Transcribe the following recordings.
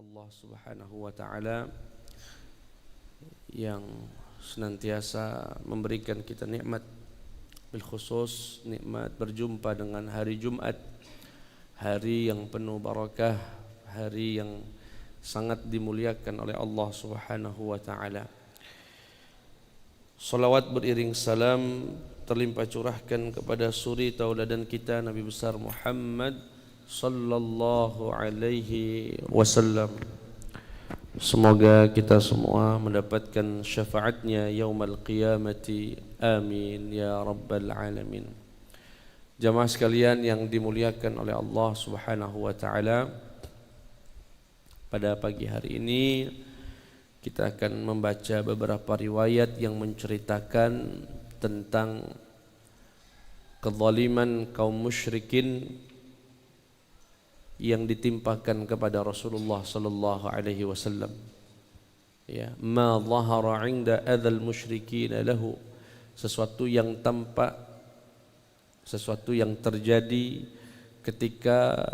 Allah Subhanahu wa taala yang senantiasa memberikan kita nikmat, bil khusus nikmat berjumpa dengan hari Jumat, hari yang penuh barakah, hari yang sangat dimuliakan oleh Allah Subhanahu wa taala. Salawat beriring salam terlimpah curahkan kepada suri tauladan kita Nabi besar Muhammad sallallahu alaihi wasallam. Semoga kita semua mendapatkan syafaatnya yaumal qiyamati, amin ya rabbal alamin. Jamaah sekalian yang dimuliakan oleh Allah Subhanahu wa taala, pada pagi hari ini kita akan membaca beberapa riwayat yang menceritakan tentang kezaliman kaum musyrikin yang ditimpakan kepada Rasulullah sallallahu alaihi wasallam. Ya, ma dhahara 'inda adzal musyrikin lahu, sesuatu yang tampak, sesuatu yang terjadi ketika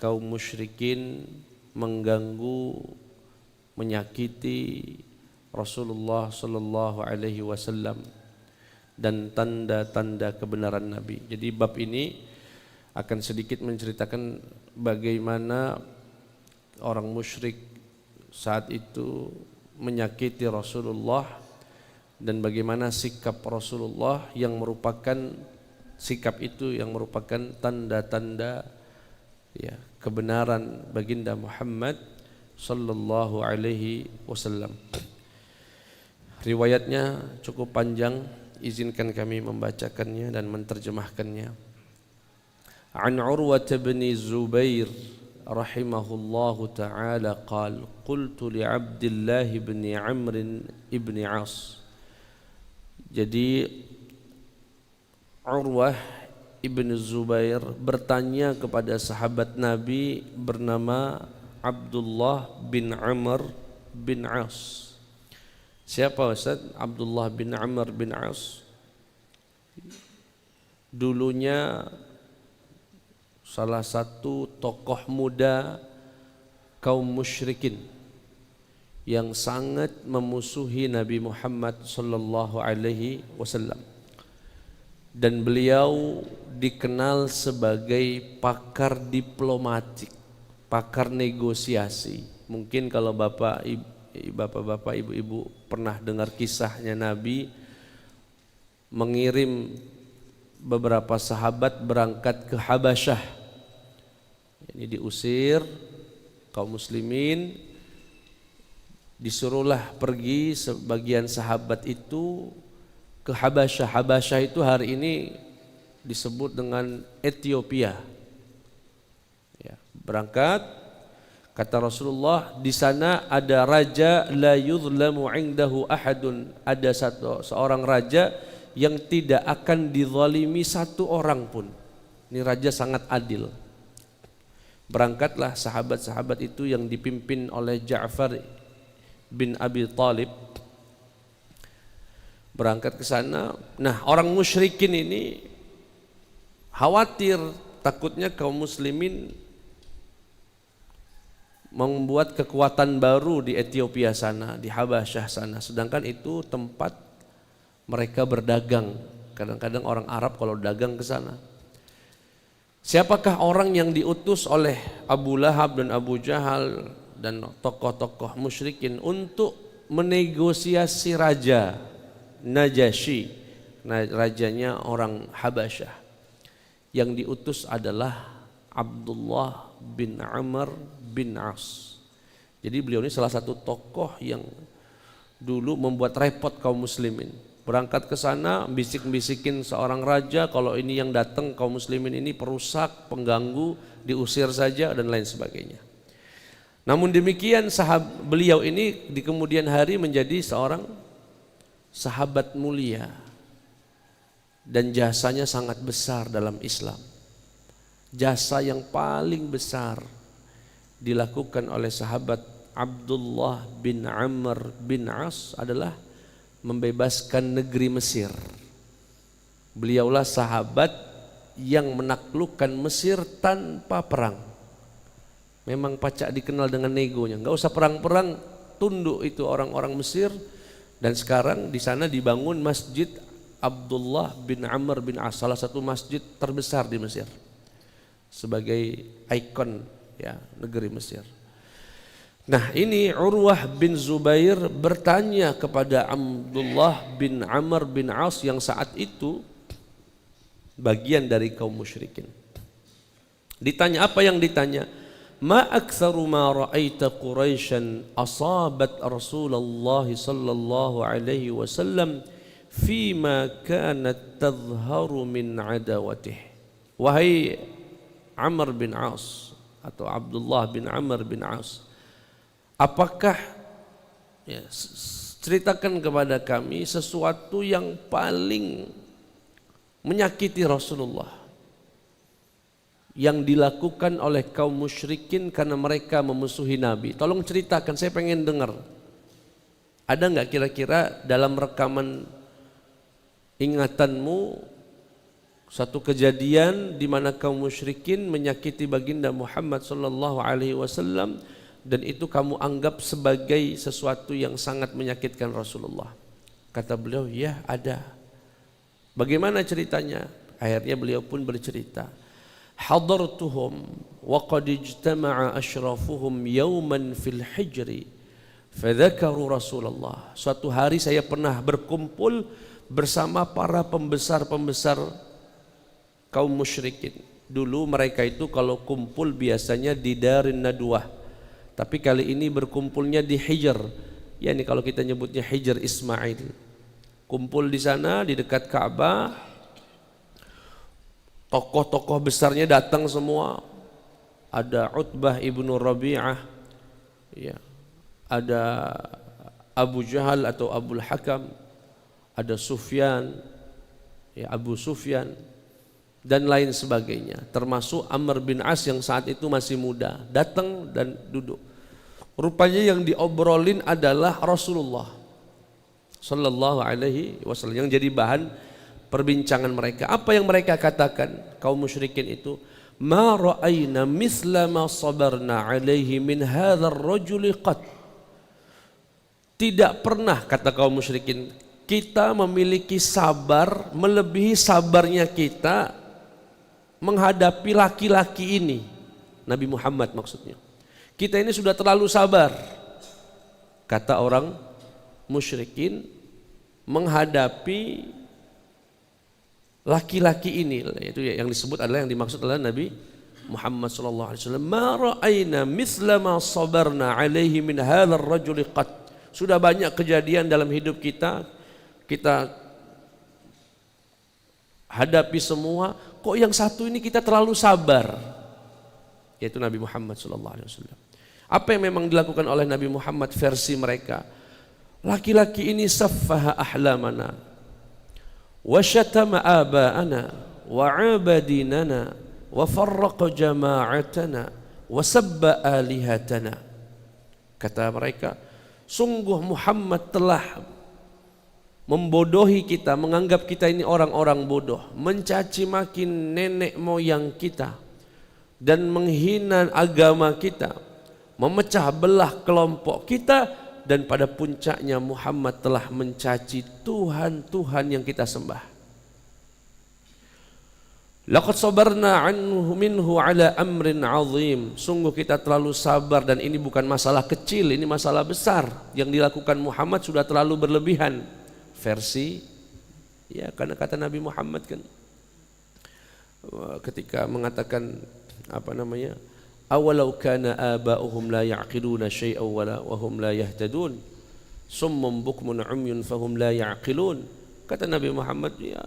kaum musyrikin mengganggu, menyakiti Rasulullah sallallahu alaihi wasallam dan tanda-tanda kebenaran Nabi. Jadi bab ini akan sedikit menceritakan bagaimana orang musyrik saat itu menyakiti Rasulullah dan bagaimana sikap Rasulullah yang merupakan sikap itu yang merupakan tanda-tanda ya kebenaran baginda Muhammad sallallahu alaihi wasallam. Riwayatnya cukup panjang, izinkan kami membacakannya dan menerjemahkannya. An Urwah bin Zubair rahimahullahu ta'ala qala qultu li Abdullah bin Amr ibn As. Jadi Urwah ibn Zubair bertanya kepada sahabat Nabi bernama Abdullah bin Amr bin As. Siapa Ustaz? Abdullah bin Amr bin As dulunya salah satu tokoh muda kaum musyrikin yang sangat memusuhi Nabi Muhammad sallallahu alaihi wasallam, dan beliau dikenal sebagai pakar diplomatik, pakar negosiasi. Mungkin kalau bapak-bapak, ibu-ibu pernah dengar kisahnya Nabi mengirim beberapa sahabat berangkat ke Habasyah. Ini diusir kaum muslimin, disuruhlah pergi sebagian sahabat itu ke Habasyah. Habasyah itu hari ini disebut dengan Ethiopia. Ya, berangkat, kata Rasulullah, di sana ada raja la yuzlamu indahu ahadun, ada seorang raja yang tidak akan dizalimi satu orang pun. Ini raja sangat adil. Berangkatlah sahabat-sahabat itu yang dipimpin oleh Ja'far bin Abi Talib, berangkat ke sana. Nah, orang musyrikin ini khawatir, takutnya kaum muslimin membuat kekuatan baru di Ethiopia sana, di Habasyah sana, sedangkan itu tempat mereka berdagang. Kadang-kadang orang Arab kalau dagang ke sana. Siapakah orang yang diutus oleh Abu Lahab dan Abu Jahal dan tokoh-tokoh musyrikin untuk menegosiasi raja Najasyi, rajanya orang Habasyah? Yang diutus adalah Abdullah bin Amr bin As. Jadi beliau ini salah satu tokoh yang dulu membuat repot kaum muslimin. Berangkat ke sana, bisik-bisikin seorang raja, kalau ini yang datang kaum muslimin ini perusak, pengganggu, diusir saja dan lain sebagainya. Namun demikian beliau ini di kemudian hari menjadi seorang sahabat mulia dan jasanya sangat besar dalam Islam. Jasa yang paling besar dilakukan oleh sahabat Abdullah bin Amr bin As adalah membebaskan negeri Mesir. Beliaulah sahabat yang menaklukkan Mesir tanpa perang. Memang pacak dikenal dengan negonya. Nggak usah perang-perang, tunduk itu orang-orang Mesir. Dan sekarang di sana dibangun Masjid Abdullah bin Amr bin As, salah satu masjid terbesar di Mesir, sebagai ikon ya negeri Mesir. Nah, ini Urwah bin Zubair bertanya kepada Abdullah bin Amr bin As yang saat itu bagian dari kaum musyrikin. Ditanya apa yang ditanya? Ma aktsaru ma ra'aita Quraisyan asabat Rasulullah sallallahu alaihi wasallam fima kanat tadhharu min adawatih. Wahai Amr bin As atau Abdullah bin Amr bin As, apakah ya, ceritakan kepada kami sesuatu yang paling menyakiti Rasulullah yang dilakukan oleh kaum musyrikin karena mereka memusuhi Nabi. Tolong ceritakan, saya pengen dengar. Ada nggak kira-kira dalam rekaman ingatanmu satu kejadian di mana kaum musyrikin menyakiti baginda Muhammad sallallahu alaihi wasallam dan itu kamu anggap sebagai sesuatu yang sangat menyakitkan Rasulullah? Kata beliau, ya ada. Bagaimana ceritanya? Akhirnya beliau pun bercerita. Hadartuhum wa qad ijtama'a ashrafuhum yawman fil hijri fadzakaru Rasulullah. Suatu hari saya pernah berkumpul bersama para pembesar-pembesar kaum musyrikin. Dulu mereka itu kalau kumpul biasanya di Darin Nadwah, tapi kali ini berkumpulnya di Hijr, yakni kalau kita nyebutnya Hijr Ismail. Kumpul di sana di dekat Ka'bah. Tokoh-tokoh besarnya datang semua. Ada Utbah ibnu Rabi'ah, ya, ada Abu Jahal atau Abul Hakam, ada Sufyan, ya, Abu Sufyan, dan lain sebagainya. Termasuk Amr bin As yang saat itu masih muda, datang dan duduk. Rupanya yang diobrolin adalah Rasulullah sallallahu alaihi wasallam yang jadi bahan perbincangan mereka. Apa yang mereka katakan kaum musyrikin itu? Ma ra'ayna misla ma sabarna alaihi min hadzal rajuli qat. Tidak pernah, kata kaum musyrikin, kita memiliki sabar melebihi sabarnya kita menghadapi laki-laki ini. Nabi Muhammad maksudnya. Kita ini sudah terlalu sabar, kata orang musyrikin, menghadapi laki-laki ini. Itu yang disebut adalah, yang dimaksud adalah Nabi Muhammad sallallahu alaihi wasallam. Ma ra'ayna misla ma sabarna alaihi min hadzal rajuli qat. Sudah banyak kejadian dalam hidup kita hadapi semua, kok yang satu ini kita terlalu sabar, yaitu Nabi Muhammad sallallahu alaihi wasallam. Apa yang memang dilakukan oleh Nabi Muhammad versi mereka? Laki-laki ini saffaha ahlamana wa syatama aba'ana wa abadinana wa farraqa jama'atana wa sabba alihatana. Kata mereka, sungguh Muhammad telah membodohi kita, menganggap kita ini orang-orang bodoh, mencaci maki nenek moyang kita dan menghina agama kita, memecah belah kelompok kita, dan pada puncaknya Muhammad telah mencaci Tuhan-Tuhan yang kita sembah. Laqad sabarna anhu minhu ala amrin azim. Sungguh kita terlalu sabar, dan ini bukan masalah kecil, ini masalah besar. Yang dilakukan Muhammad sudah terlalu berlebihan. Versi, ya, karena kata Nabi Muhammad kan ketika mengatakan apa namanya, awalau kana aba'uhum la ya'qiluna syai'an wa hum la yahtadun summum bukmun umyun fahum la ya'qilun. Kata Nabi Muhammad, ya,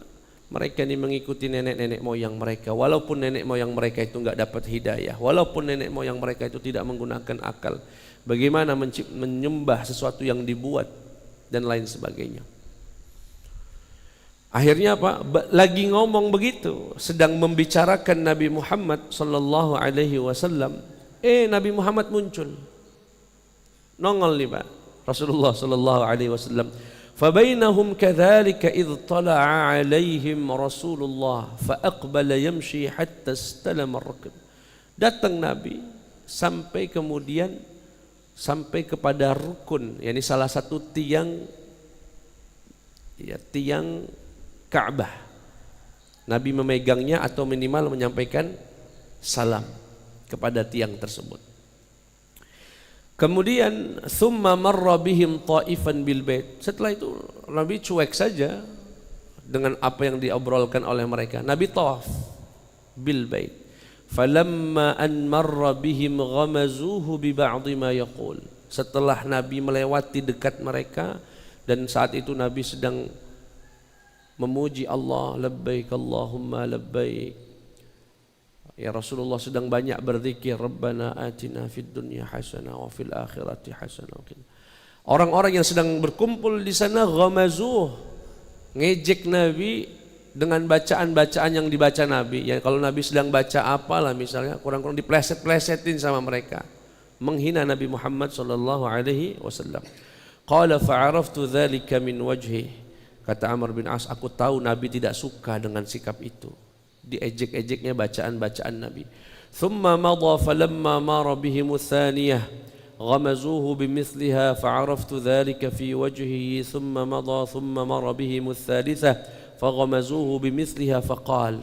mereka ini mengikuti nenek-nenek moyang mereka, walaupun nenek moyang mereka itu enggak dapat hidayah, walaupun nenek moyang mereka itu tidak menggunakan akal, bagaimana menyembah sesuatu yang dibuat dan lain sebagainya. Akhirnya apa? Lagi ngomong begitu, sedang membicarakan Nabi Muhammad sallallahu alaihi wasallam, Nabi Muhammad muncul. Nongol nih Pak, Rasulullah sallallahu alaihi wasallam. Fabainahum kadzalika idh tala'a alaihim Rasulullah fa aqbala yamshi hatta istalama ar-rakb. Datang Nabi sampai kemudian sampai kepada rukun, yakni salah satu tiang Ka'bah. Nabi memegangnya atau minimal menyampaikan salam kepada tiang tersebut. Kemudian thumma marra bihim ta'ifan bil bait. Setelah itu Nabi cuek saja dengan apa yang diobrolkan oleh mereka. Nabi tawaf bil bait. Falamma an marra bihim ghamazuhu bi ba'dhi ma yaqul. Setelah Nabi melewati dekat mereka dan saat itu Nabi sedang memuji Allah, labbaik Allahumma labbaik. Ya Rasulullah sedang banyak berzikir, Rabbana atina fid dunya hasanah wa fil akhirati hasanah. Orang-orang yang sedang berkumpul di sana ghamazuh, ngejek Nabi dengan bacaan-bacaan yang dibaca Nabi. Ya kalau Nabi sedang baca apalah misalnya, kurang-kurang dipleset-plesetin sama mereka, menghina Nabi Muhammad sallallahu alaihi wasallam. Qala fa'araftu dzalika min wajhi. Kata Amr bin As, aku tahu Nabi tidak suka dengan sikap itu. Diejek-ejeknya bacaan-bacaan Nabi. Thumma madha falamma mara bihim tsaniyah ghamazuhu bimithliha fa'araftu dhalika fi wajhihi thumma madha thumma mara bihim tsalitsah faghamazuhu bimithliha faqal.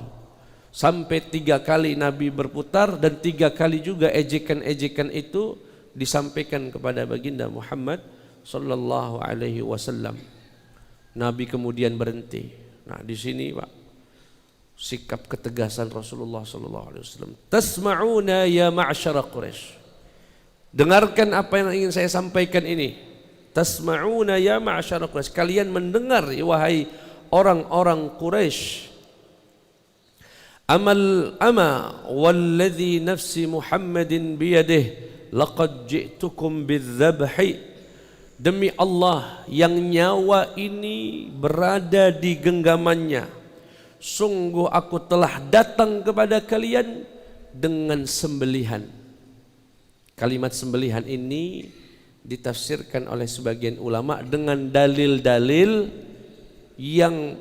Sampai 3 kali Nabi berputar dan 3 kali juga ejekan-ejekan itu disampaikan kepada baginda Muhammad sallallahu alaihi wasallam. Nabi kemudian berhenti. Nah, di sini Pak, sikap ketegasan Rasulullah sallallahu alaihi wasallam. Tasma'una ya ma'syara Quraisy. Dengarkan apa yang ingin saya sampaikan ini. Tasma'una ya ma'syara Quraisy. Kalian mendengar wahai orang-orang Quraisy. Ama walladzi nafsi Muhammadin biyadihi laqad ji'tukum bidzabhi. Demi Allah yang nyawa ini berada di genggamannya, sungguh aku telah datang kepada kalian dengan sembelihan. Kalimat sembelihan ini ditafsirkan oleh sebagian ulama dengan dalil-dalil yang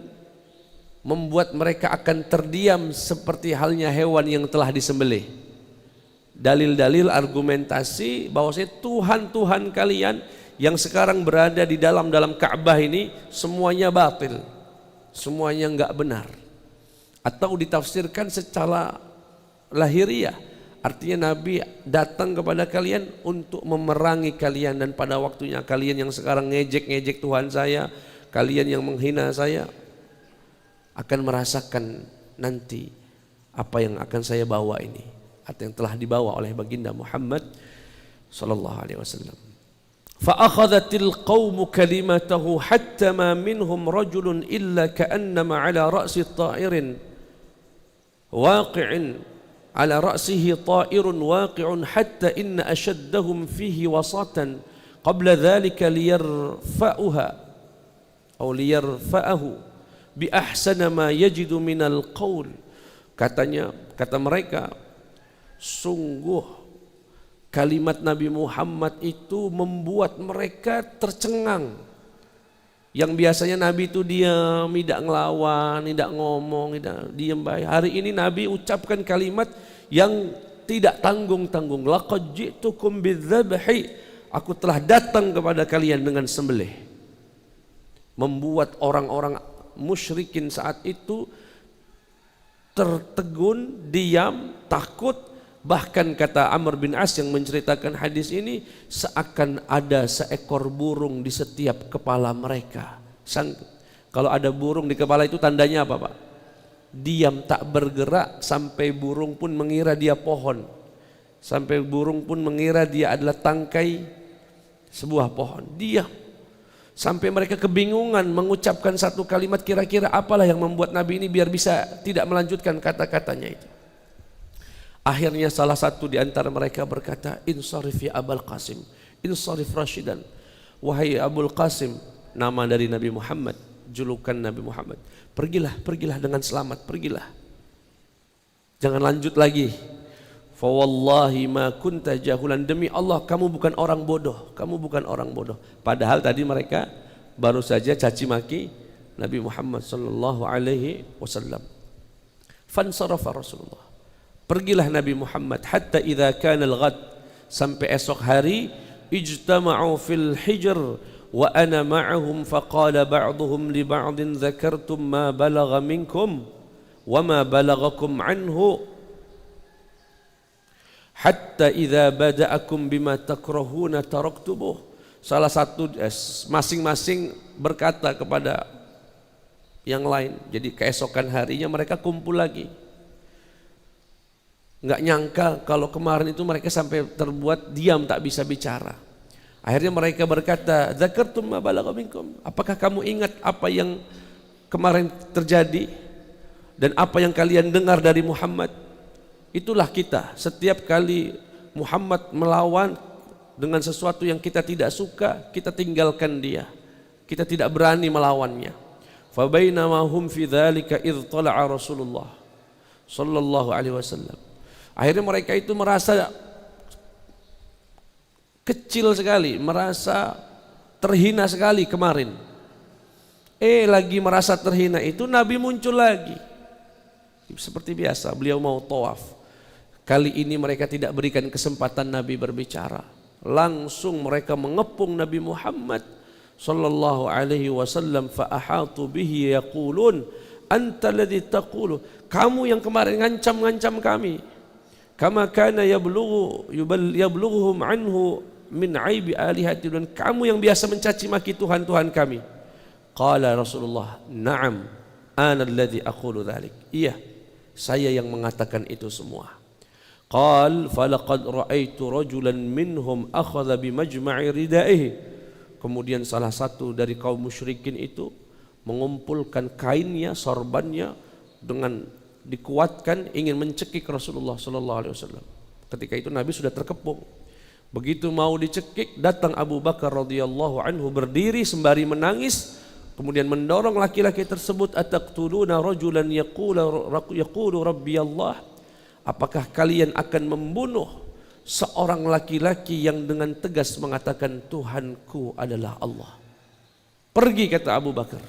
membuat mereka akan terdiam seperti halnya hewan yang telah disembelih. Dalil-dalil argumentasi bahwasanya Tuhan-Tuhan kalian yang sekarang berada di dalam Ka'bah ini semuanya batil, semuanya enggak benar. Atau ditafsirkan secara lahiriah, artinya Nabi datang kepada kalian untuk memerangi kalian, dan pada waktunya kalian yang sekarang ngejek-ngejek Tuhan saya, kalian yang menghina saya akan merasakan nanti apa yang akan saya bawa ini, atau yang telah dibawa oleh baginda Muhammad sallallahu alaihi wasallam. فأخذت القوم كلمته حتى ما منهم رجل إلا كأنما على رأس طائر واقع على رأسه طائر واقع حتى إن أشدهم فيه وساطا قبل ذلك ليرفعها أو ليرفعه بأحسن ما يجد من القول. Kata mereka, sungguh kalimat Nabi Muhammad itu membuat mereka tercengang. Yang biasanya Nabi itu diam, tidak ngelawan, tidak ngomong, tidak diam baik. Hari ini Nabi ucapkan kalimat yang tidak tanggung-tanggung. Laqad ji'tukum bidzabhi. Aku telah datang kepada kalian dengan sembelih. Membuat orang-orang musyrikin saat itu tertegun, diam, takut. Bahkan kata Amr bin As yang menceritakan hadis ini, seakan ada seekor burung di setiap kepala mereka. Kalau ada burung di kepala itu tandanya apa Pak? Diam, tak bergerak, sampai burung pun mengira dia pohon, sampai burung pun mengira dia adalah tangkai sebuah pohon. Diam, sampai mereka kebingungan mengucapkan satu kalimat, kira-kira apalah yang membuat Nabi ini biar bisa tidak melanjutkan kata-katanya itu. Akhirnya salah satu di antara mereka berkata, insarif ya Abul Qasim, insarif Rashidan. Wahai Abul Qasim, nama dari Nabi Muhammad, julukan Nabi Muhammad, pergilah dengan selamat, pergilah, jangan lanjut lagi. Fa wallahi ma kunta jahulan, demi Allah kamu bukan orang bodoh, kamu bukan orang bodoh. Padahal tadi mereka baru saja caci maki Nabi Muhammad sallallahu alaihi wasallam. Fansarafa Rasulullah, pergilah Nabi Muhammad hatta idza kana al-ghad, sampai esok hari. Ijtama'u fil hijr wa ana ma'ahum faqala ba'duhum li ba'din dzakartum ma balagha minkum wa ma balaghakum anhu hatta idza bada'akum bima takrahuna taraktubuh. Salah satu masing-masing berkata kepada yang lain. Jadi keesokan harinya mereka kumpul lagi. Enggak nyangka kalau kemarin itu mereka sampai terbuat diam, tak bisa bicara. Akhirnya mereka berkata, "Dzakartum ma balagha minkum?" Apakah kamu ingat apa yang kemarin terjadi dan apa yang kalian dengar dari Muhammad? Itulah kita. Setiap kali Muhammad melawan dengan sesuatu yang kita tidak suka, kita tinggalkan dia. Kita tidak berani melawannya. Fa bainama hum fi dzalika idz tala'a Rasulullah sallallahu alaihi wasallam. Akhirnya mereka itu merasa kecil sekali, merasa terhina sekali kemarin. Lagi merasa terhina itu Nabi muncul lagi. Seperti biasa, beliau mau tawaf. Kali ini mereka tidak berikan kesempatan Nabi berbicara. Langsung mereka mengepung Nabi Muhammad sallallahu alaihi wasallam, fa ahatu bihi yaqulun anta alladhi taqulu. Kamu yang kemarin ngancam-ngancam kami. Kama kana yablughuhum anhu min aibi alihati, dan kamu yang biasa mencaci maki Tuhan-Tuhan kami. Qala Rasulullah, na'am ana alladhi aqulu dhalik. Iya, saya yang mengatakan itu semua. Qal falaqad ra'aitu rajulan minhum akhadha bimajma'i ridaihi. Kemudian salah satu dari kaum musyrikin itu mengumpulkan kainnya, sorbannya dengan dikuatkan ingin mencekik Rasulullah sallallahu alaihi wasallam. Ketika itu Nabi sudah terkepung. Begitu mau dicekik, datang Abu Bakar radhiyallahu anhu berdiri sembari menangis, kemudian mendorong laki-laki tersebut, ataqtuluna rajulan yaqulu rabbi Allah? Apakah kalian akan membunuh seorang laki-laki yang dengan tegas mengatakan Tuhanku adalah Allah? Pergi, kata Abu Bakar.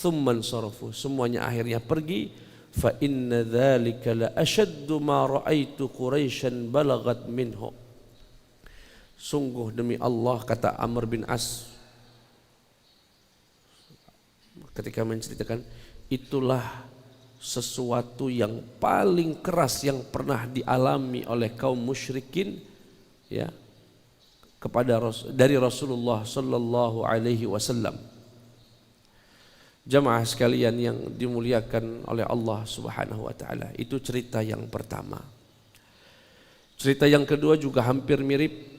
Thumman sarafu, semuanya akhirnya pergi. Fa inna dzalika la ashaddu ma ra'aitu Quraisyan balagat minhu. Sungguh demi Allah, kata Amr bin As ketika menceritakan, itulah sesuatu yang paling keras yang pernah dialami oleh kaum musyrikin, ya, kepada dari Rasulullah sallallahu alaihi wasallam. Jamaah sekalian yang dimuliakan oleh Allah Subhanahu wa taala, itu cerita yang pertama. Cerita yang kedua juga hampir mirip.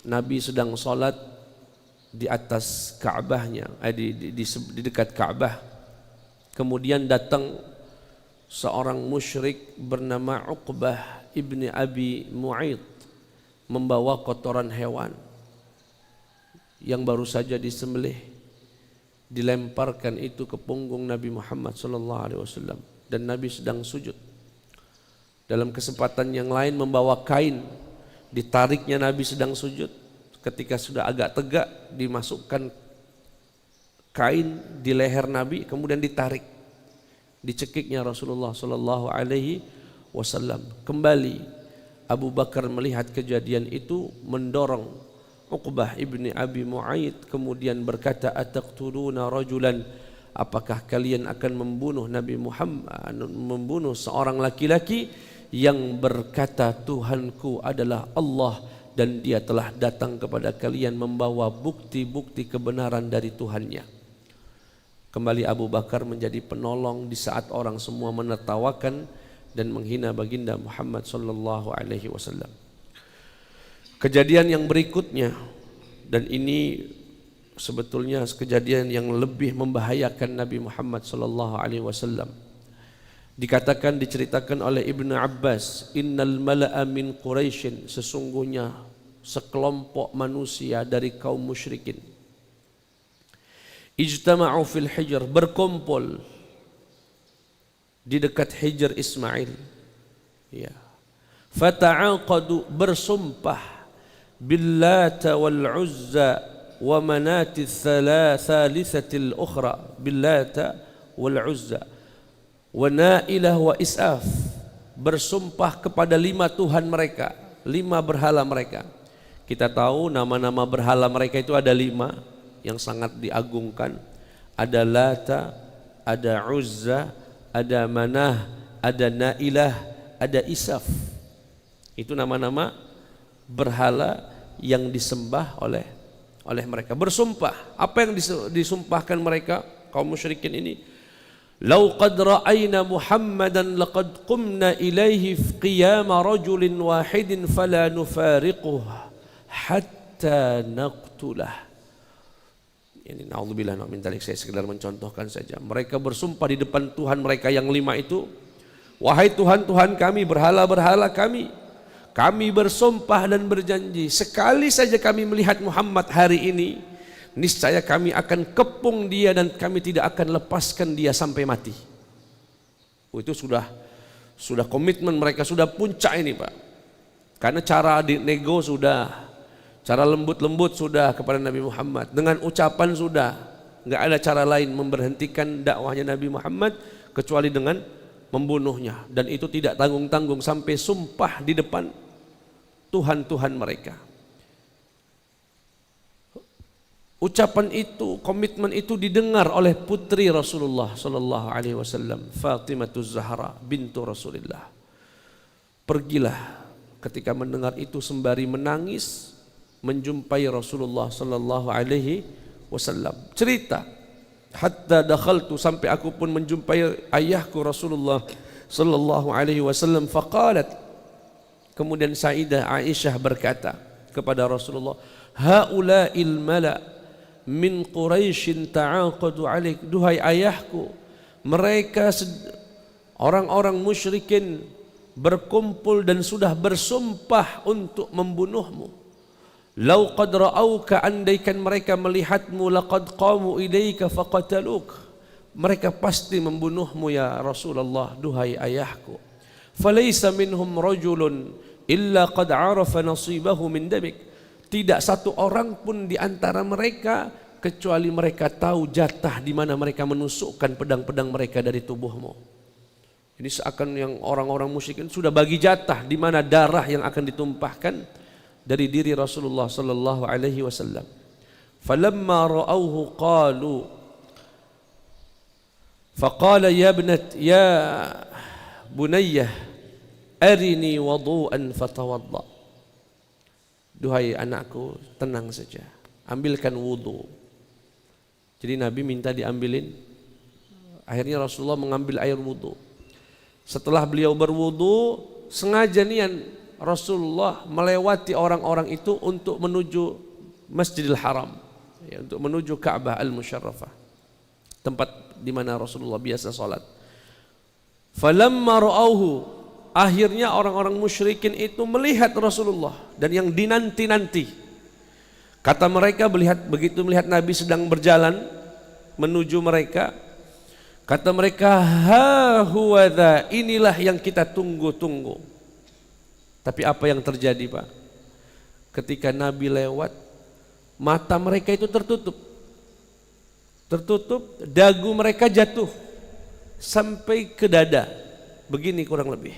Nabi sedang sholat di atas Ka'bahnya, di dekat Ka'bah. Kemudian datang seorang musyrik bernama Uqbah ibni Abi Mu'ayth membawa kotoran hewan yang baru saja disembelih, dilemparkan itu ke punggung Nabi Muhammad SAW, dan Nabi sedang sujud. Dalam kesempatan yang lain membawa kain, ditariknya Nabi sedang sujud. Ketika sudah agak tegak, dimasukkan kain di leher Nabi, kemudian ditarik, dicekiknya Rasulullah SAW. Kembali Abu Bakar melihat kejadian itu, mendorong Uqbah ibni Abi Mu'ayth, kemudian berkata, ataqtuluna rajulan, apakah kalian akan membunuh Nabi Muhammad, membunuh seorang laki-laki yang berkata Tuhanku adalah Allah, dan dia telah datang kepada kalian membawa bukti-bukti kebenaran dari Tuhannya. Kembali Abu Bakar menjadi penolong di saat orang semua menertawakan dan menghina baginda Muhammad sallallahu alaihi wasallam. Kejadian yang berikutnya, dan ini sebetulnya kejadian yang lebih membahayakan Nabi Muhammad sallallahu alaihi wasallam. Dikatakan, diceritakan oleh Ibnu Abbas, innal mala'a min Quraisyin, sesungguhnya sekelompok manusia dari kaum musyrikin, ijtama'u fil hijr, berkumpul di dekat Hijr Ismail, ya. Fata'aqadu, bersumpah, billata wal uzza wa manati thalithatil ukhra, billata wal uzza wa nailah wa isaf, bersumpah kepada 5 Tuhan mereka. 5 berhala mereka. Kita tahu nama-nama berhala mereka itu ada 5 yang sangat diagungkan. Ada Lata, ada Uzza, ada Manah, ada Nailah, ada Isaf. Itu nama-nama berhala yang disembah oleh mereka. Bersumpah, apa yang disumpahkan mereka kaum musyrikin ini? Lau qad ra'ayna Muhammadan laqad qumna ilaihi qiyama rajulin wahidin fala nufariquh hatta naqtulah. Ini naudzubillah min dzalik, saya sekedar mencontohkan saja. Mereka bersumpah di depan Tuhan mereka yang 5 itu, wahai Tuhan, Tuhan kami, berhala-berhala kami bersumpah dan berjanji, sekali saja kami melihat Muhammad hari ini, niscaya kami akan kepung dia dan kami tidak akan lepaskan dia sampai mati. Itu sudah komitmen mereka, sudah puncak ini Pak. Karena cara nego sudah, cara lembut-lembut sudah kepada Nabi Muhammad, dengan ucapan sudah, nggak ada cara lain memberhentikan dakwahnya Nabi Muhammad kecuali dengan membunuhnya. Dan itu tidak tanggung-tanggung sampai sumpah di depan Tuhan-Tuhan mereka. Ucapan itu, komitmen itu didengar oleh putri Rasulullah sallallahu alaihi wasallam, Fatimah Zahra bintu Rasulullah. Pergilah ketika mendengar itu sembari menangis menjumpai Rasulullah sallallahu alaihi wasallam. Cerita, hatta dakhaltu, sampai aku pun menjumpai ayahku Rasulullah sallallahu alaihi wasallam. Faqalat, kemudian Sayyidah Aisyah berkata kepada Rasulullah, haula'il mala' min Quraisyin ta'aqadu alaik. Duhai ayahku, mereka orang-orang musyrikin berkumpul dan sudah bersumpah untuk membunuhmu. Lau qad ra'auka, andaikan mereka melihatmu, laqad qamu ilaika faqataluk, mereka pasti membunuhmu ya Rasulullah, duhai ayahku. Falaysa minhum rajulun illa qad arafa nasibahu min damik. Tidak satu orang pun di antara mereka kecuali mereka tahu jatah di mana mereka menusukkan pedang-pedang mereka dari tubuhmu. Ini seakan yang orang-orang musyrikin sudah bagi jatah di mana darah yang akan ditumpahkan dari diri Rasulullah sallallahu alaihi wasallam. Falamma ra'awhu qalu, faqala ya bunayyah arini wudu'an fatawadda. Duhai anakku, tenang saja, ambilkan wudu. Jadi Nabi minta diambilin. Akhirnya Rasulullah mengambil air wudu. Setelah beliau berwudu, sengaja niat Rasulullah melewati orang-orang itu untuk menuju Masjidil Haram, ya, untuk menuju Ka'bah Al-Musyarrafah, tempat di mana Rasulullah biasa salat. Falamma ra'auhu, akhirnya orang-orang musyrikin itu melihat Rasulullah dan yang dinanti-nanti. Kata mereka begitu melihat Nabi sedang berjalan menuju mereka, kata mereka, ha huwa dha, inilah yang kita tunggu-tunggu. Tapi apa yang terjadi Pak? Ketika Nabi lewat, mata mereka itu tertutup, dagu mereka jatuh sampai ke dada, begini kurang lebih,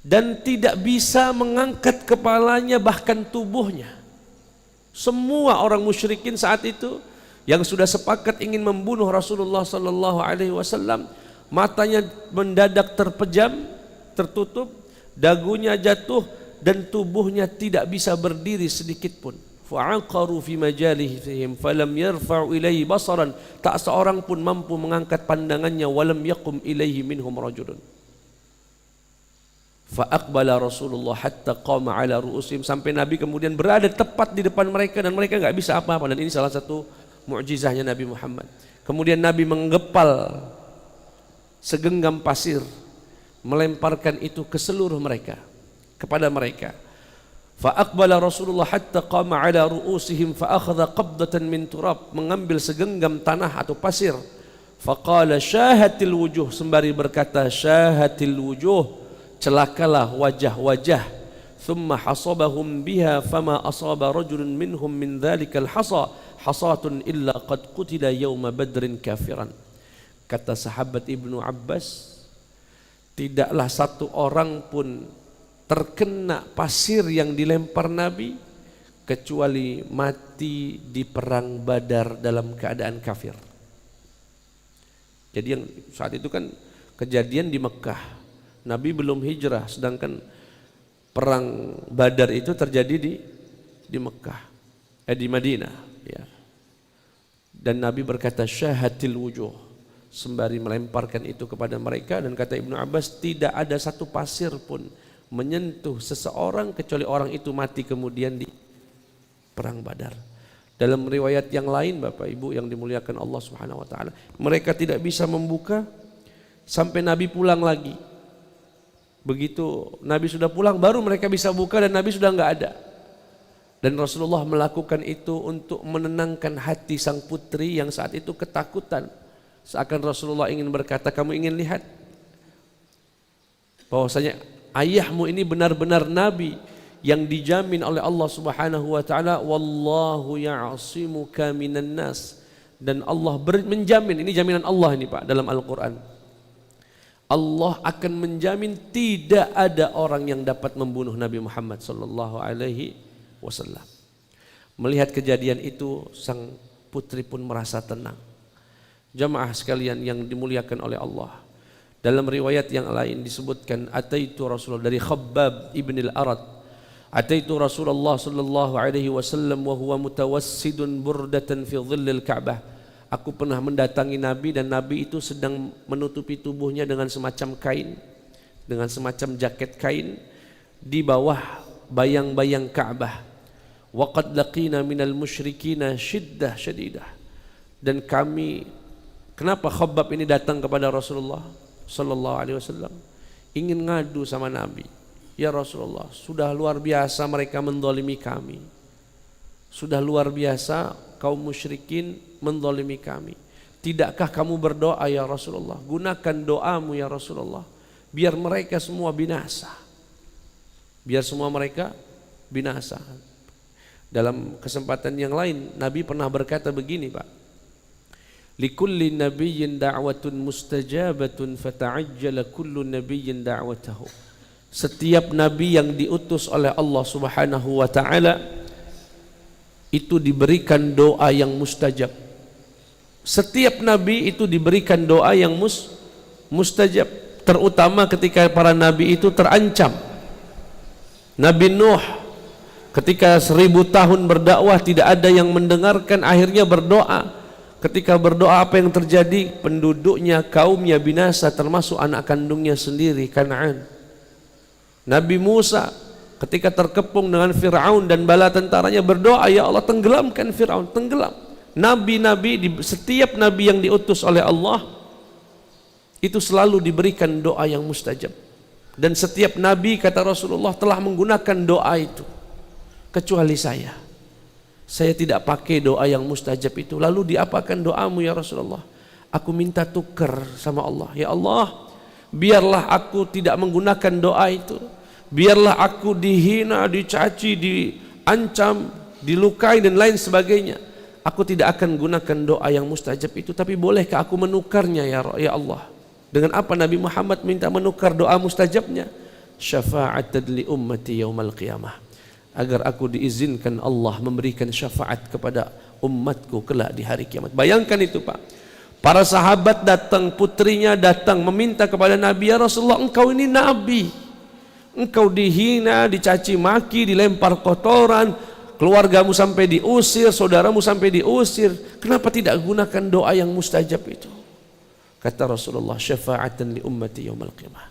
dan tidak bisa mengangkat kepalanya bahkan tubuhnya. Semua orang musyrikin saat itu yang sudah sepakat ingin membunuh Rasulullah sallallahu alaihi wasallam, matanya mendadak terpejam, tertutup, dagunya jatuh dan tubuhnya tidak bisa berdiri sedikit pun. Fa'aqaru fi majalihim falam yarfa'u ilaihi basaran, tak seorang pun mampu mengangkat pandangannya. Walam yaqum ilaihi minhum rajulun. Fa'aqbala Rasulullah hatta qama ala ru'usihim, sampai Nabi kemudian berada tepat di depan mereka dan mereka enggak bisa apa-apa. Dan ini salah satu mukjizahnya Nabi Muhammad. Kemudian Nabi menggepal segenggam pasir, melemparkan itu ke seluruh mereka, kepada mereka. Fa'aqbala Rasulullah hatta qama ala ru'usihim fa'akhadha qabdatan min turab, mengambil segenggam tanah atau pasir. Faqala syahatil wujuh, sembari berkata syahatil wujuh, celakalah wajah-wajah. Thumma hasabahum biha fama asaba rajulun minhum min dhalikal hasa hasatun illa qad qutila yawma badrin kafiran. Kata sahabat Ibnu Abbas, tidaklah satu orang pun terkena pasir yang dilempar Nabi kecuali mati di perang Badar dalam keadaan kafir. Jadi yang saat itu kan kejadian di Mekah, Nabi belum hijrah, sedangkan perang Badar itu terjadi di Mekah, di Madinah, ya. Dan Nabi berkata syahatil wujuh sembari melemparkan itu kepada mereka, dan kata Ibnu Abbas tidak ada satu pasir pun menyentuh seseorang kecuali orang itu mati kemudian di perang Badar. Dalam riwayat yang lain Bapak Ibu yang dimuliakan Allah Subhanahu wa taala, mereka tidak bisa membuka sampai Nabi pulang lagi. Begitu Nabi sudah pulang baru mereka bisa buka dan Nabi sudah enggak ada. Dan Rasulullah melakukan itu untuk menenangkan hati sang putri yang saat itu ketakutan. Seakan Rasulullah ingin berkata, kamu ingin lihat bahwasanya ayahmu ini benar-benar nabi yang dijamin oleh Allah Subhanahu wa taala, wallahu ya'simuka minan nas, dan Allah menjamin, ini jaminan Allah ini Pak dalam Al-Qur'an. Allah akan menjamin tidak ada orang yang dapat membunuh Nabi Muhammad sallallahu alaihi wasallam. Melihat kejadian itu sang putri pun merasa tenang. Jamaah sekalian yang dimuliakan oleh Allah, dalam riwayat yang lain disebutkan ataitu Rasulullah dari Khabbab ibn al-Arad, ataitu Rasulullah sallallahu alaihi wasallam wa huwa mutawassidun burdatan fi dhillil Ka'bah. Aku pernah mendatangi Nabi dan Nabi itu sedang menutupi tubuhnya dengan semacam kain, dengan semacam jaket kain di bawah bayang-bayang Ka'bah. Wa qad laqina minal musyrikina shiddah syadidah. Dan kami, kenapa Khabbab ini datang kepada Rasulullah sallallahu alaihi wasallam? Ingin ngadu sama Nabi. Ya Rasulullah, sudah luar biasa mereka mendolimi kami. Sudah luar biasa kaum musyrikin mendolimi kami. Tidakkah kamu berdoa ya Rasulullah? Gunakan doamu ya Rasulullah, biar mereka semua binasa. Biar semua mereka binasa. Dalam kesempatan yang lain Nabi pernah berkata begini Pak, likulli nabiyyin da'watun mustajabatun fata'ajjala kullu nabiyyin da'watahu. Setiap nabi yang diutus oleh Allah Subhanahu wa taala itu diberikan doa yang mustajab. Setiap nabi itu diberikan doa yang mustajab, terutama ketika para nabi itu terancam. Nabi Nuh ketika 1000 tahun berdakwah tidak ada yang mendengarkan, akhirnya berdoa. Ketika berdoa apa yang terjadi? Penduduknya, kaumnya binasa, termasuk anak kandungnya sendiri, Kan'an. Nabi Musa ketika terkepung dengan Fir'aun dan bala tentaranya berdoa, ya Allah tenggelamkan Fir'aun, tenggelam. Nabi-nabi, setiap nabi yang diutus oleh Allah itu selalu diberikan doa yang mustajab. Dan setiap nabi, kata Rasulullah, telah menggunakan doa itu. Kecuali saya tidak pakai doa yang mustajab itu. Lalu diapakan doamu ya Rasulullah? Aku minta tukar sama Allah. Ya Allah, biarlah aku tidak menggunakan doa itu. Biarlah aku dihina, dicaci, diancam, dilukai dan lain sebagainya. Aku tidak akan gunakan doa yang mustajab itu. Tapi bolehkah aku menukarnya ya Allah? Dengan apa Nabi Muhammad minta menukar doa mustajabnya? Syafa'atan li ummati yaumal qiyamah, agar aku diizinkan Allah memberikan syafaat kepada umatku kelak di hari kiamat. Bayangkan itu Pak. Para sahabat datang, putrinya datang meminta kepada Nabi, ya Rasulullah, engkau ini Nabi, engkau dihina, dicaci maki, dilempar kotoran, keluargamu sampai diusir, saudaramu sampai diusir, kenapa tidak gunakan doa yang mustajab itu? Kata Rasulullah, syafa'atan li ummati yaumal qiyamah,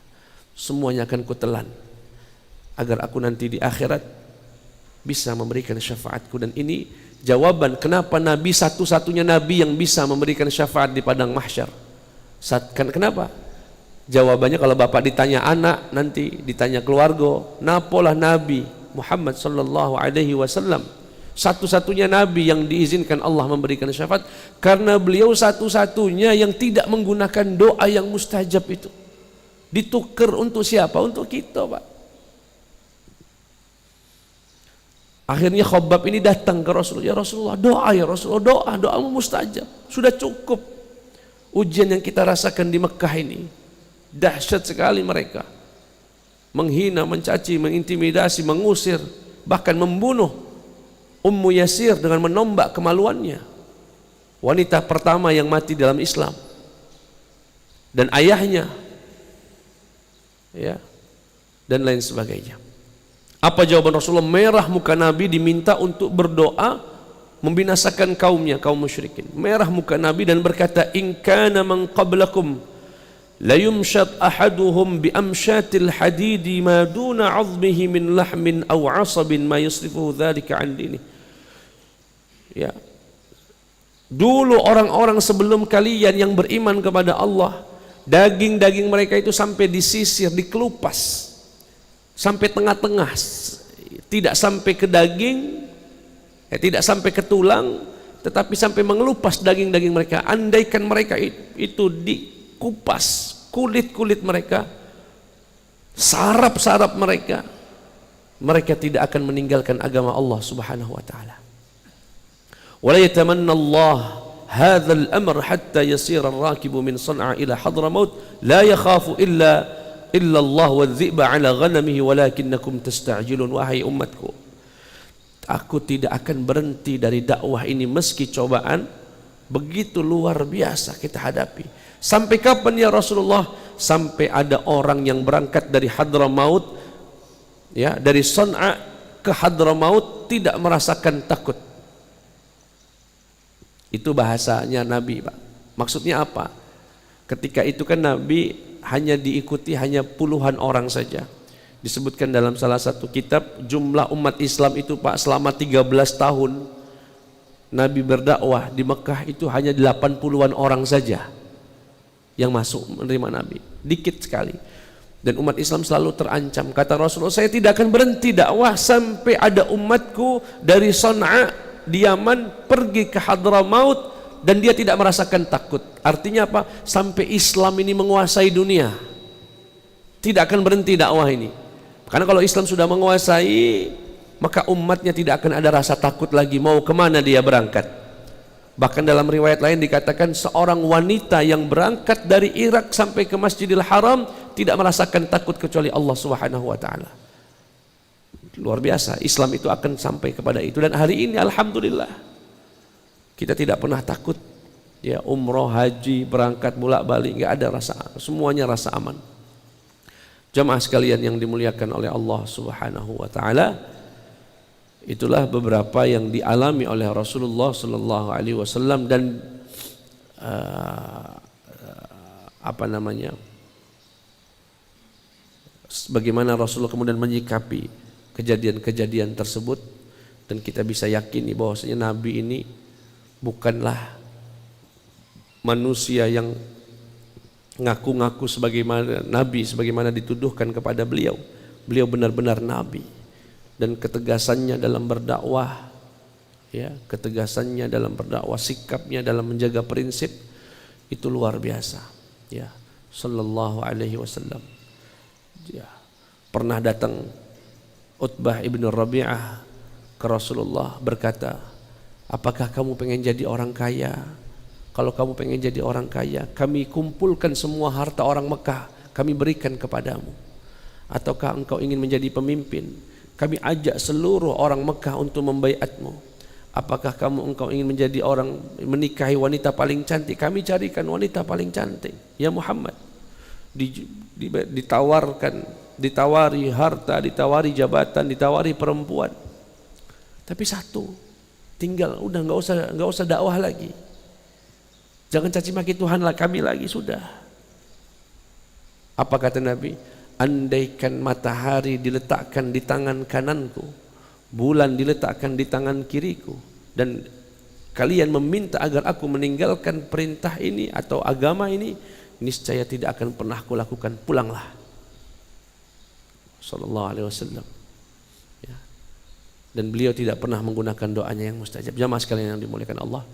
semuanya akan kutelan agar aku nanti di akhirat bisa memberikan syafaatku. Dan ini jawaban kenapa Nabi satu-satunya Nabi yang bisa memberikan syafaat di padang mahsyar. Kenapa? Jawabannya kalau bapak ditanya anak, nanti ditanya keluarga, napolah Nabi Muhammad sallallahu alaihi wasallam satu-satunya Nabi yang diizinkan Allah memberikan syafaat, karena beliau satu-satunya yang tidak menggunakan doa yang mustajab itu. Ditukar untuk siapa? Untuk kita Pak. Akhirnya Khabbab ini datang ke Rasulullah, ya Rasulullah, doa ya Rasulullah, doamu mustajab, sudah cukup. Ujian yang kita rasakan di Mekah ini dahsyat sekali, mereka menghina, mencaci, mengintimidasi, mengusir, bahkan membunuh Ummu Yasir dengan menombak kemaluannya. Wanita pertama yang mati dalam Islam. Dan ayahnya, ya, dan lain sebagainya. Apa jawaban Rasulullah? Merah muka Nabi, diminta untuk berdoa membinasakan kaumnya, kaum musyrikin. Merah muka Nabi dan berkata, in kana man qablakum la yumshat ahaduhum bi amshatil hadidi ma duna 'azmihi min lahmin aw 'asabin ma yusrifuhu dzalika 'an dini. Ya. Dulu orang-orang sebelum kalian yang beriman kepada Allah, daging-daging mereka itu sampai disisir, dikelupas sampai tengah-tengah, tidak sampai ke daging, tidak sampai ke tulang, tetapi sampai mengelupas daging-daging mereka. Andaikan mereka itu dikupas, kulit-kulit mereka, saraf-saraf mereka, mereka tidak akan meninggalkan agama Allah Subhanahu wa taala. Wala yatamanna Allah hadzal amr hatta yasira ar-rakibu min San'a ila Hadramaut la yakhafu illa Allah wa dhi'ba ala ghanamihi walakinnakum tasta'jilun. Wahai umatku, aku tidak akan berhenti dari dakwah ini meski cobaan begitu luar biasa kita hadapi. Sampai kapan ya Rasulullah? Sampai ada orang yang berangkat dari Hadramaut, ya, dari San'a ke Hadramaut tidak merasakan takut. Itu bahasanya Nabi, Pak. Maksudnya apa? Ketika itu kan Nabi hanya diikuti hanya puluhan orang saja. Disebutkan dalam salah satu kitab, jumlah umat Islam itu, Pak, selama 13 tahun Nabi berdakwah di Mekah itu hanya 80-an orang saja yang masuk menerima Nabi, dikit sekali. Dan umat Islam selalu terancam. Kata Rasulullah, saya tidak akan berhenti dakwah sampai ada umatku dari San'a di Yaman pergi ke Hadramaut dan dia tidak merasakan takut. Artinya apa? Sampai Islam ini menguasai dunia, tidak akan berhenti dakwah ini. Karena kalau Islam sudah menguasai, maka umatnya tidak akan ada rasa takut lagi mau kemana dia berangkat. Bahkan dalam riwayat lain dikatakan seorang wanita yang berangkat dari Irak sampai ke Masjidil Haram tidak merasakan takut kecuali Allah Subhanahu wa taala. Luar biasa, Islam itu akan sampai kepada itu. Dan hari ini alhamdulillah kita tidak pernah takut, ya, umroh, haji, berangkat bolak-balik, nggak ada rasa, semuanya rasa aman. Jamaah sekalian yang dimuliakan oleh Allah Subhanahu wa taala, itulah beberapa yang dialami oleh Rasulullah sallallahu alaihi wasallam. Dan bagaimana Rasulullah kemudian menyikapi kejadian-kejadian tersebut. Dan kita bisa yakini bahwasanya Nabi ini bukanlah manusia yang ngaku-ngaku sebagaimana Nabi, sebagaimana dituduhkan kepada beliau. Beliau benar-benar Nabi. Dan ketegasannya dalam berdakwah, ya, ketegasannya dalam berdakwah, sikapnya dalam menjaga prinsip itu luar biasa, ya, sallallahu alaihi wasallam. Ya, pernah datang Utbah ibn Rabi'ah ke Rasulullah berkata, apakah kamu pengen jadi orang kaya? Kalau kamu pengen jadi orang kaya, kami kumpulkan semua harta orang Mekah, kami berikan kepadamu. Ataukah engkau ingin menjadi pemimpin? Kami ajak seluruh orang Mekah untuk membaiatmu. Apakah engkau ingin menjadi orang menikahi wanita paling cantik? Kami carikan wanita paling cantik. Ya Muhammad, ditawari harta, ditawari jabatan, ditawari perempuan. Tapi satu, tinggal udah nggak usah dakwah lagi. Jangan caci maki Tuhan lah kami lagi, sudah. Apa kata Nabi? Andaikan matahari diletakkan di tangan kananku, bulan diletakkan di tangan kiriku, dan kalian meminta agar aku meninggalkan perintah ini atau agama ini, niscaya tidak akan pernah aku lakukan. Pulanglah. Sallallahu alaihi wasallam. Ya. Dan beliau tidak pernah menggunakan doanya yang mustajab. Jamaah sekalian yang dimuliakan Allah,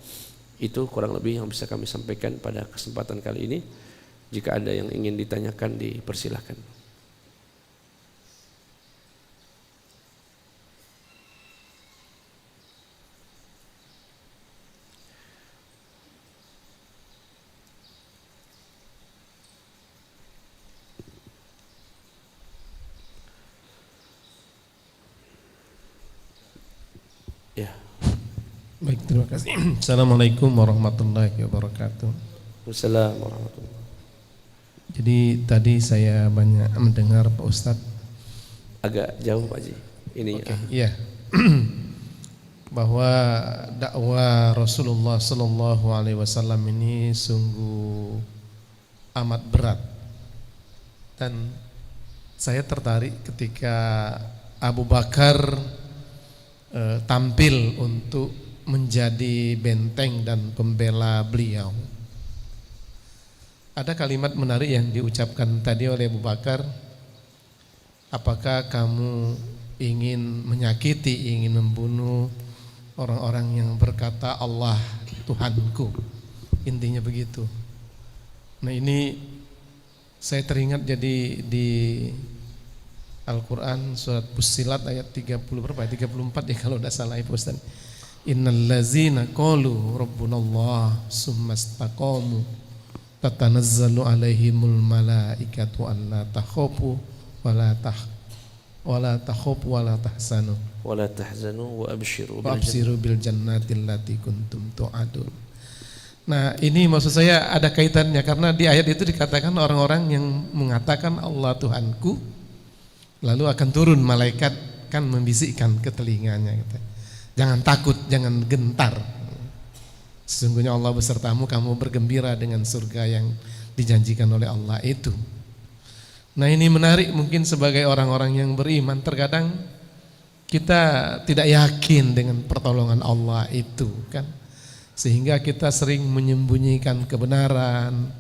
itu kurang lebih yang bisa kami sampaikan pada kesempatan kali ini. Jika ada yang ingin ditanyakan, dipersilahkan. Baik, terima kasih. Assalamualaikum warahmatullahi wabarakatuh. Wassalamualaikum warahmatullahi. Jadi tadi saya banyak mendengar Pak Ustadz Agak jauh Pak Ji. Ini iya. Bahwa dakwah Rasulullah Sallallahu Alaihi Wasallam ini sungguh amat berat, dan saya tertarik ketika Abu Bakar tampil untuk menjadi benteng dan pembela beliau. Ada kalimat menarik yang diucapkan tadi oleh Abu Bakar, apakah kamu ingin menyakiti, ingin membunuh orang-orang yang berkata Allah Tuhanku, intinya begitu. Nah ini saya teringat jadi di Al-Quran surat Fussilat ayat 30 berapa? 34 ya kalau tidak salah ya Ustaz. Innal ladzina qalu rabbunallah summa istaqamu tatanazzalu alaihimul malaikatu alla takhafu wala takhafu wala tahzanu wala tahzanu wa abshiru bil jannati allati kuntum tu'adun. Nah, ini maksud saya ada kaitannya karena di ayat itu dikatakan orang-orang yang mengatakan Allah Tuhanku, lalu akan turun malaikat kan membisikkan ke telinganya gitu. Jangan takut, jangan gentar. Sesungguhnya Allah besertamu, kamu bergembira dengan surga yang dijanjikan oleh Allah itu. Nah, ini menarik mungkin sebagai orang-orang yang beriman, terkadang kita tidak yakin dengan pertolongan Allah itu kan. Sehingga kita sering menyembunyikan kebenaran.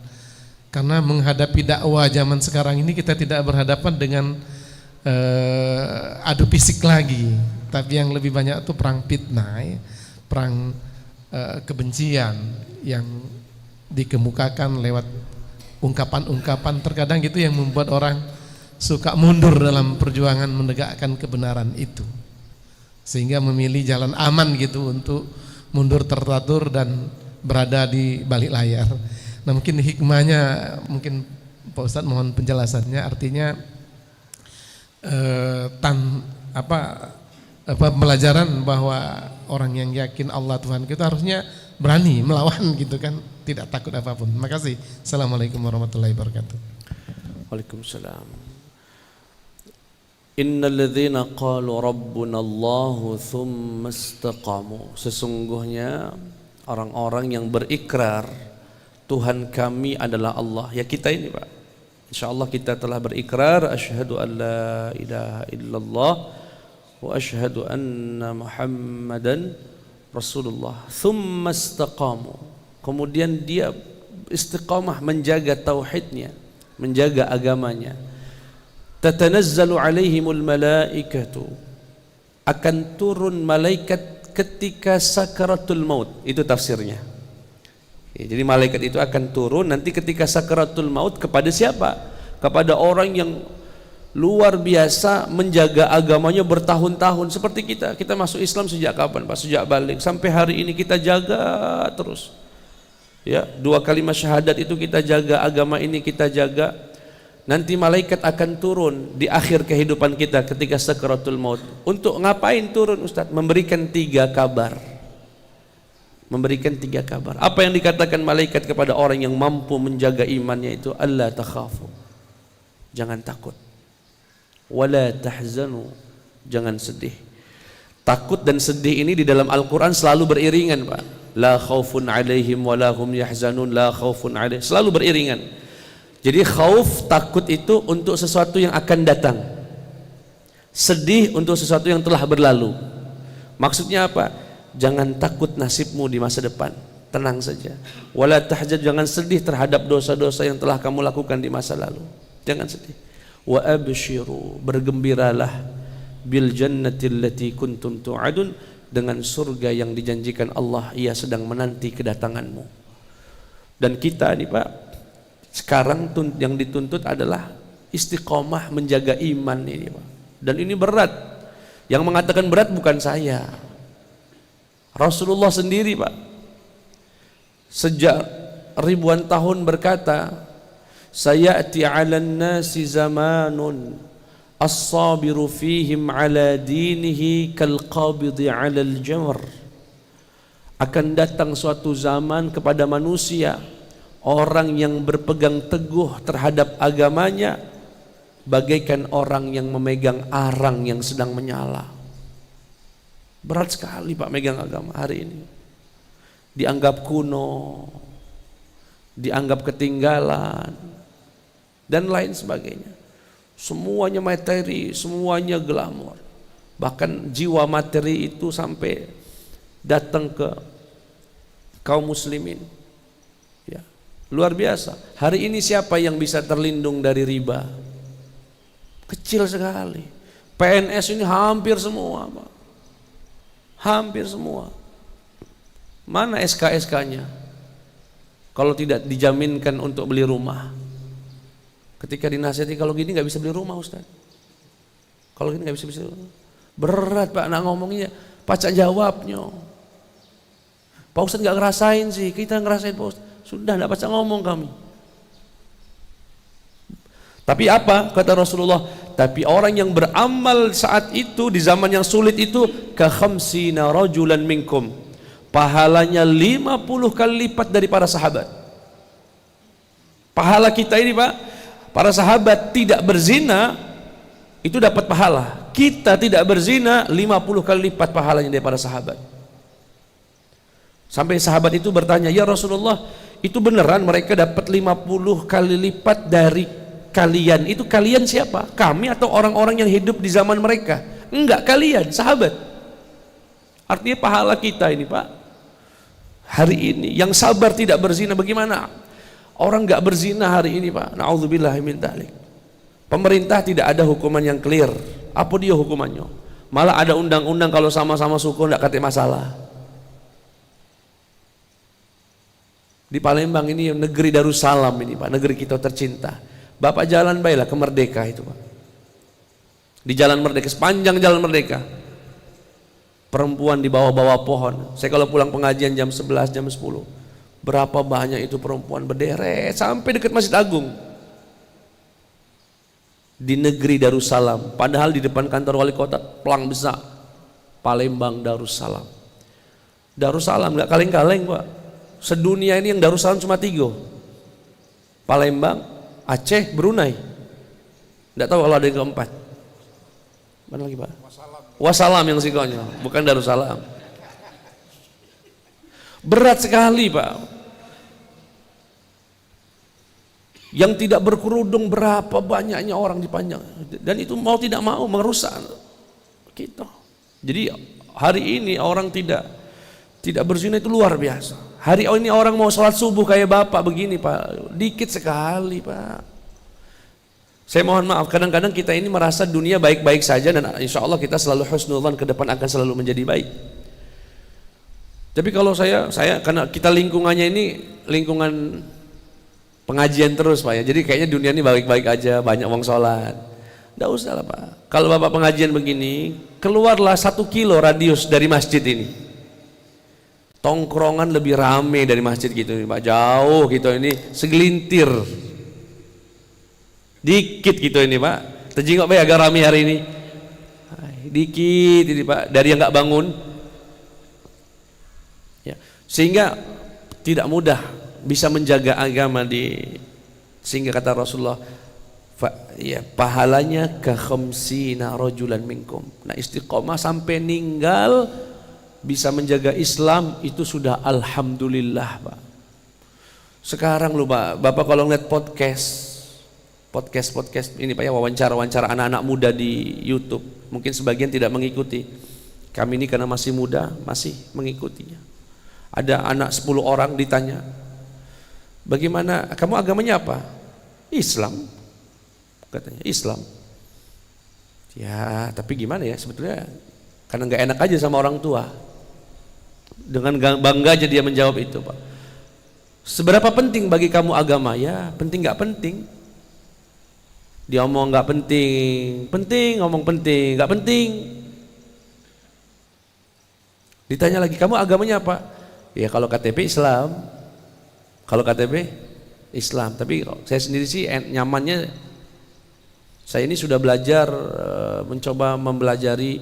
Karena menghadapi dakwah zaman sekarang ini kita tidak berhadapan dengan adu fisik lagi, tapi yang lebih banyak itu perang fitnah, perang kebencian yang dikemukakan lewat ungkapan-ungkapan. Terkadang itu yang membuat orang suka mundur dalam perjuangan menegakkan kebenaran itu, sehingga memilih jalan aman gitu untuk mundur tertatur dan berada di balik layar. Nah, mungkin hikmahnya, mungkin Pak Ustadz mohon penjelasannya, artinya pelajaran bahwa orang yang yakin Allah Tuhan kita harusnya berani melawan gitu kan, tidak takut apapun. Terima kasih. Assalamualaikum warahmatullahi wabarakatuh. Waalaikumsalam. Innal ladzina qalu rabbunallahu tsumma istaqamu. Sesungguhnya orang-orang yang berikrar Tuhan kami adalah Allah. Ya kita ini Pak. InsyaAllah kita telah berikrar asyhadu an la ilaha illallah wa asyhadu anna Muhammadan Rasulullah. Tsumma istaqamu. Kemudian dia istiqamah menjaga tauhidnya, menjaga agamanya. Tatanazzalu alaihimul malaikatu. Akan turun malaikat ketika sakaratul maut. Itu tafsirnya. Jadi malaikat itu akan turun nanti ketika sakaratul maut kepada siapa? Kepada orang yang luar biasa menjaga agamanya bertahun-tahun seperti kita. Kita masuk Islam sejak kapan Pak? Sejak balik sampai hari ini kita jaga terus. Ya, 2 kalimat syahadat itu kita jaga, agama ini kita jaga. Nanti malaikat akan turun di akhir kehidupan kita ketika sakaratul maut. Untuk ngapain turun Ustaz? Memberikan 3 kabar. Memberikan 3 kabar. Apa yang dikatakan malaikat kepada orang yang mampu menjaga imannya itu? Allah takhafu. Jangan takut. Wala tahzanu. Jangan sedih. Takut dan sedih ini di dalam Al-Quran selalu beriringan Pak. La khaufun alaihim wala hum yahzanun. La khaufun alaihim. Selalu beriringan. Jadi khauf, takut itu untuk sesuatu yang akan datang. Sedih untuk sesuatu yang telah berlalu. Maksudnya apa? Jangan takut nasibmu di masa depan, tenang saja. Wala tahzan, jangan sedih terhadap dosa-dosa yang telah kamu lakukan di masa lalu. Jangan sedih. Wa abshiru, bergembiralah bil jannati allati kuntum tu'adun, dengan surga yang dijanjikan Allah, ia sedang menanti kedatanganmu. Dan kita nih Pak, sekarang yang dituntut adalah istiqomah menjaga iman ini Pak. Dan ini berat. Yang mengatakan berat bukan saya, Rasulullah sendiri Pak, sejak ribuan tahun berkata, sayati 'alan nasi zamanun as-sabiru fihim 'ala dinihi kal qabidi 'ala al-jamr Akan datang suatu zaman kepada manusia, orang yang berpegang teguh terhadap agamanya bagaikan orang yang memegang arang yang sedang menyala. Berat sekali Pak megang agama hari ini. Dianggap kuno, dianggap ketinggalan, dan lain sebagainya. Semuanya materi, semuanya glamor. Bahkan jiwa materi itu sampai datang ke kaum muslimin. Ya, luar biasa. Hari ini siapa yang bisa terlindung dari riba? Kecil sekali. PNS ini hampir semua, Pak. Hampir semua. Mana SK-SK-nya? Kalau tidak dijaminkan untuk beli rumah. Ketika dinasihati kalau gini nggak bisa beli rumah, Ustaz. Kalau gini nggak bisa beli rumah. Berat Pak nak ngomongnya, pacak jawabnya. Pak Ustaz nggak ngerasain sih, kita ngerasain Pak Ustaz. Sudah nggak pacak ngomong kami. Tapi apa kata Rasulullah? Tapi orang yang beramal saat itu di zaman yang sulit itu ka khamsina rajulan minkum. Pahalanya 50 kali lipat dari para sahabat. Pahala kita ini Pak, para sahabat tidak berzina itu dapat pahala. Kita tidak berzina 50 kali lipat pahalanya dari para sahabat. Sampai sahabat itu bertanya, "Ya Rasulullah, itu beneran mereka dapat 50 kali lipat dari kalian? Itu kalian siapa? Kami atau orang-orang yang hidup di zaman mereka?" Enggak, kalian, sahabat. Artinya pahala kita ini Pak, hari ini yang sabar tidak berzina. Bagaimana orang enggak berzina hari ini Pak? Na'udzubillahi min dzalik. Pemerintah tidak ada hukuman yang clear. Apa dia hukumannya? Malah ada undang-undang kalau sama-sama suku enggak kata masalah. Di Palembang ini negeri Darussalam ini Pak, negeri kita tercinta. Bapak jalan baiklah ke Merdeka itu Pak. Di Jalan Merdeka, sepanjang Jalan Merdeka, perempuan di bawah-bawah pohon. Saya kalau pulang pengajian jam 11, jam 10, berapa banyak itu perempuan berderet sampai dekat Masjid Agung. Di negeri Darussalam, padahal di depan kantor wali kota pelang besar Palembang Darussalam. Darussalam nggak kaleng-kaleng Pak. Sedunia ini yang Darussalam cuma 3. Palembang, Aceh, Brunei. Tidak tahu kalau ada yang keempat. Mana lagi Pak? Wassalam yang sikonya, bukan Darussalam. Berat sekali Pak. Yang tidak berkerudung berapa banyaknya orang di panjang. Dan itu mau tidak mau merusak kita. Jadi hari ini orang tidak berzina itu luar biasa. Hari ini orang mau sholat subuh kayak bapak begini Pak, dikit sekali Pak. Saya mohon maaf, kadang-kadang kita ini merasa dunia baik-baik saja dan insya Allah kita selalu husnudzan, ke depan akan selalu menjadi baik. Tapi kalau saya karena kita lingkungannya ini lingkungan pengajian terus Pak ya, jadi kayaknya dunia ini baik-baik aja, banyak orang sholat. Nggak usah lah Pak. Kalau bapak pengajian begini, keluarlah 1 kilo radius dari masjid ini. Tongkrongan lebih rame dari masjid gitu nih Pak, jauh gitu ini, segelintir dikit gitu ini Pak. Terjengok Pak agak rame hari ini, dikit ini Pak, dari yang nggak bangun ya. Sehingga tidak mudah bisa menjaga agama sehingga kata Rasulullah ya, pahalanya ka khamsina rajulan minkum. Nah istiqomah sampai ninggal bisa menjaga Islam itu sudah alhamdulillah Pak. Sekarang lu Pak, Bapak kalau ngeliat podcast ini Pak ya, wawancara anak-anak muda di YouTube, mungkin sebagian tidak mengikuti. Kami ini karena masih muda masih mengikutinya. Ada anak 10 orang ditanya, bagaimana kamu agamanya apa? Islam, katanya Islam. Ya tapi gimana ya, sebetulnya karena nggak enak aja sama orang tua. Dengan bangga aja dia menjawab itu Pak. Seberapa penting bagi kamu agama? Ya penting nggak penting. Dia ngomong nggak penting, ngomong penting, nggak penting. Ditanya lagi, kamu agamanya apa? Ya kalau KTP Islam. Kalau KTP Islam. Tapi saya sendiri sih nyamannya, saya ini sudah belajar mencoba mempelajari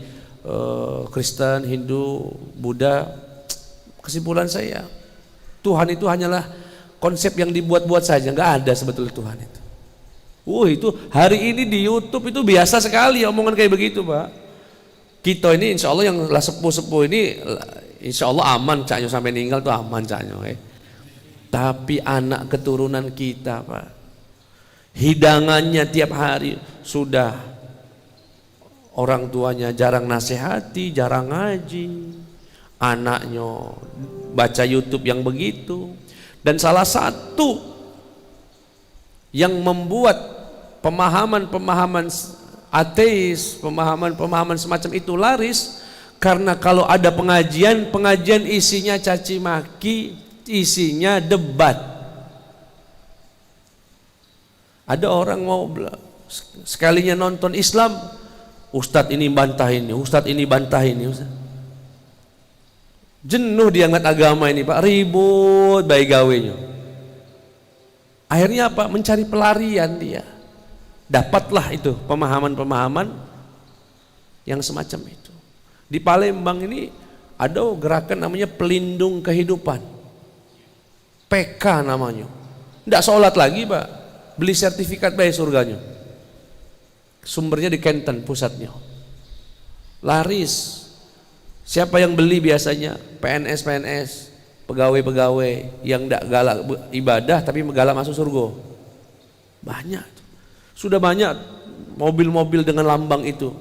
Kristen, Hindu, Buddha. Kesimpulan saya, Tuhan itu hanyalah konsep yang dibuat-buat saja, nggak ada sebetulnya Tuhan itu. Itu hari ini di YouTube itu biasa sekali omongan kayak begitu, Pak. Kita ini insya Allah yang lah sepuh-sepuh ini insya Allah aman caknya sampai meninggal tuh aman caknya. Tapi anak keturunan kita, Pak, hidangannya tiap hari sudah orang tuanya jarang nasihati, jarang ngaji, anaknya baca YouTube yang begitu. Dan salah satu yang membuat pemahaman-pemahaman ateis, pemahaman-pemahaman semacam itu laris, karena kalau ada pengajian isinya caci maki, isinya debat. Ada orang mau sekalinya nonton Islam, ustadz ini bantah ini, ustadz ini bantah ini. Jenuh dia ngat agama ini, Pak, ribut baik gawenya. Akhirnya apa? Mencari pelarian dia. Dapatlah itu pemahaman-pemahaman yang semacam itu. Di Palembang ini ada gerakan namanya pelindung kehidupan, PK namanya. Tidak sholat lagi, Pak, beli sertifikat baik surganya. Sumbernya di Kenten pusatnya, laris. Siapa yang beli biasanya? PNS, pegawai-pegawai yang tidak galak ibadah tapi galak masuk surga. Banyak, sudah banyak mobil-mobil dengan lambang itu.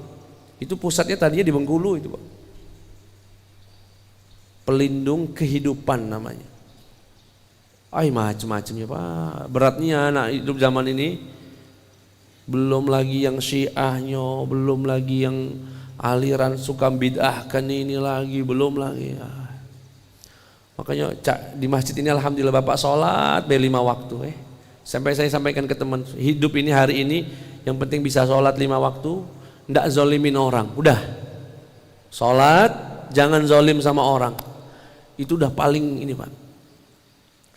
Itu pusatnya tadinya di Bengkulu itu, Pak. Pelindung kehidupan namanya. Macam-macamnya, Pak. Beratnya anak hidup zaman ini. Belum lagi yang syiahnya, belum lagi yang aliran suka bid'ahkan ini lagi, belum lagi. Makanya di masjid ini alhamdulillah Bapak sholat 5 waktu. Sampai saya sampaikan ke teman, hidup ini hari ini yang penting bisa sholat 5 waktu, ndak zolimin orang. Udah, sholat jangan zolim sama orang. Itu udah paling ini, Pak,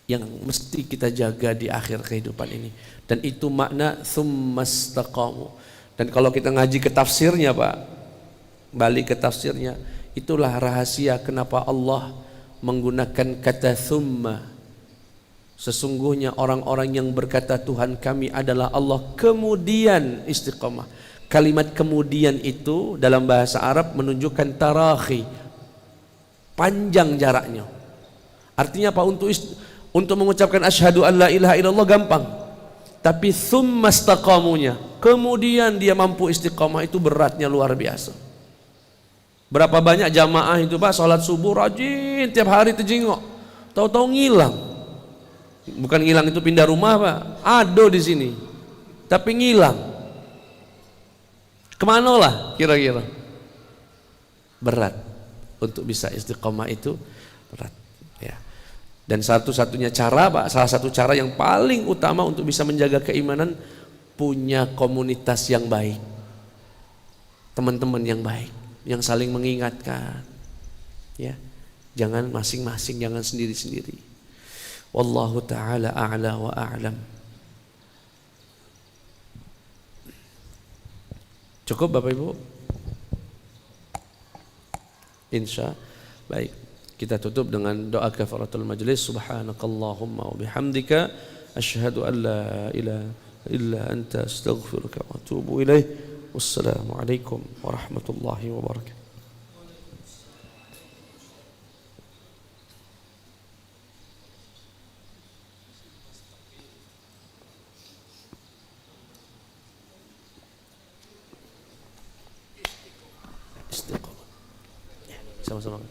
yang mesti kita jaga di akhir kehidupan ini. Dan itu makna tsummastaqamu. Dan kalau kita ngaji ke tafsirnya, Pak, balik ke tafsirnya, itulah rahasia kenapa Allah menggunakan kata tsumma. Sesungguhnya orang-orang yang berkata Tuhan kami adalah Allah kemudian istiqamah. Kalimat kemudian itu dalam bahasa Arab menunjukkan tarakhi, panjang jaraknya. Artinya apa? Untuk mengucapkan asyhadu an la ilaha illallah gampang, tapi tsummastaqamunya, kemudian dia mampu istiqamah, itu beratnya luar biasa. Berapa banyak jamaah itu, Pak, sholat subuh rajin tiap hari terjengok, tahu-tahu ngilang. Bukan ngilang itu pindah rumah, Pak, ada di sini, tapi ngilang. Kemana lah kira-kira? Berat untuk bisa istiqamah itu berat, ya. Dan satu-satunya cara, Pak, salah satu cara yang paling utama untuk bisa menjaga keimanan, punya komunitas yang baik, teman-teman yang baik, yang saling mengingatkan, ya. Jangan masing-masing, jangan sendiri-sendiri. Wallahu ta'ala a'la wa a'lam. Cukup Bapak Ibu? Insya. Baik, kita tutup dengan doa kafaratul majlis. Subhanakallahumma wa bihamdika asyhadu an la ilaha illa anta astaghfiruka wa atubu ilaih. Wassalamualaikum warahmatullahi wabarakatuh. Istiqomah. Sama-sama.